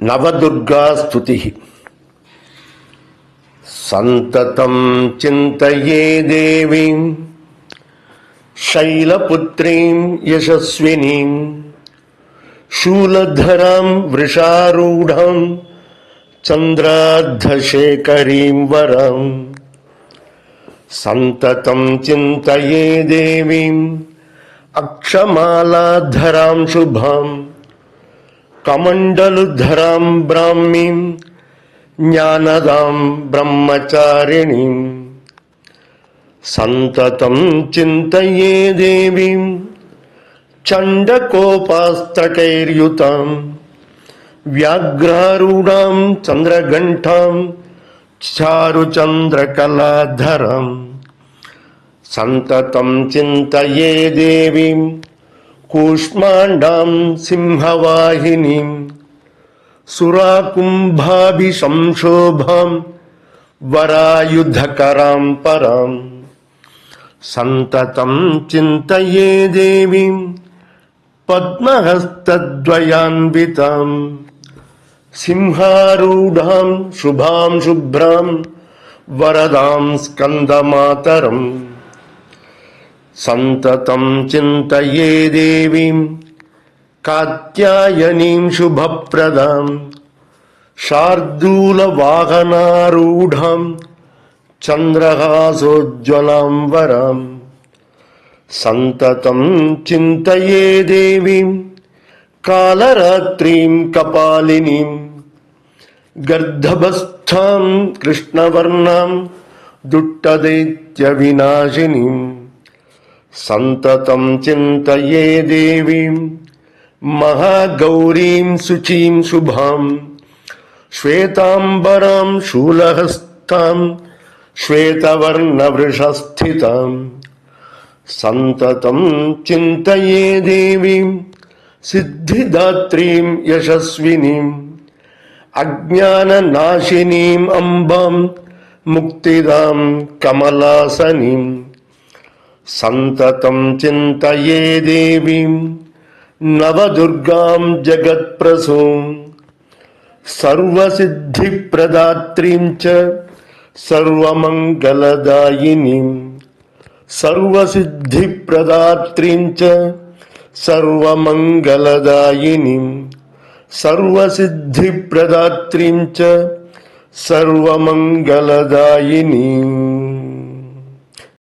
నవదుర్గా స్తుతి. సంతతం చింతయే దేవీం శైలపుత్రీం యశస్వినీం శూలధరాం వృషారూఢాం చంద్రార్ధశేఖరీం వరాం. సంతతం చింతయే దేవీం అక్షమాలాధరాం శుభాం కమండలుధరాం బ్రాహ్మీం జ్ఞానదాం బ్రహ్మచారిణీం. సంతతం చింతయే దేవీం చండకోపాస్త్రకైర్యుతాం వ్యాఘ్రారూఢాం చంద్రఘంటాం చారుచంద్రకళాధరాం. సంతతం చింతయే దేవీం కూష్మాండాం సింహవాహినీం సురాకుంభాభిసంశోభాం వరాయుధకరాం పరాం. సంతతం చింతయే దేవీం పద్మహస్తద్వయాన్వితాం సింహారూఢాం శుభాం శుభ్రాం వరదాం స్కందమాతరం. సంతతం చింతయే దేవీం కాత్యాయనీం శుభప్రదాం శార్దూలవాహనారూఢాం చంద్రహాసోజ్వలాం వరాం. సంతతం చింతయే దేవీం కాలరాత్రీం కపాలినీం గర్ధభస్థాం కృష్ణవర్ణాం దుట్టదైత్య వినాశినీం. సంతతం చింతయే దేవీం మహాగౌరీం శుచీం శుభాం శ్వేతాంబరాం శూలహస్తాం శ్వేతవర్ణవృషస్థితాం. సంతతం చింతయే దేవీం సిద్ధిదాత్రీం యశస్వినీం అజ్ఞాననాశినీం అంబాం ముక్తిదాం కమలాసనీం. సంతతం చింతయే దేవీం నవదుర్గాం జగత్ప్రసూం సర్వసిద్ధిప్రదాత్రీం చ సర్వమంగళదాయినీం. సర్వసిద్ధిప్రదాత్రీం చ సర్వమంగళదాయినీం. సర్వసిద్ధిప్రదాత్రీం చ సర్వమంగళదాయినీం.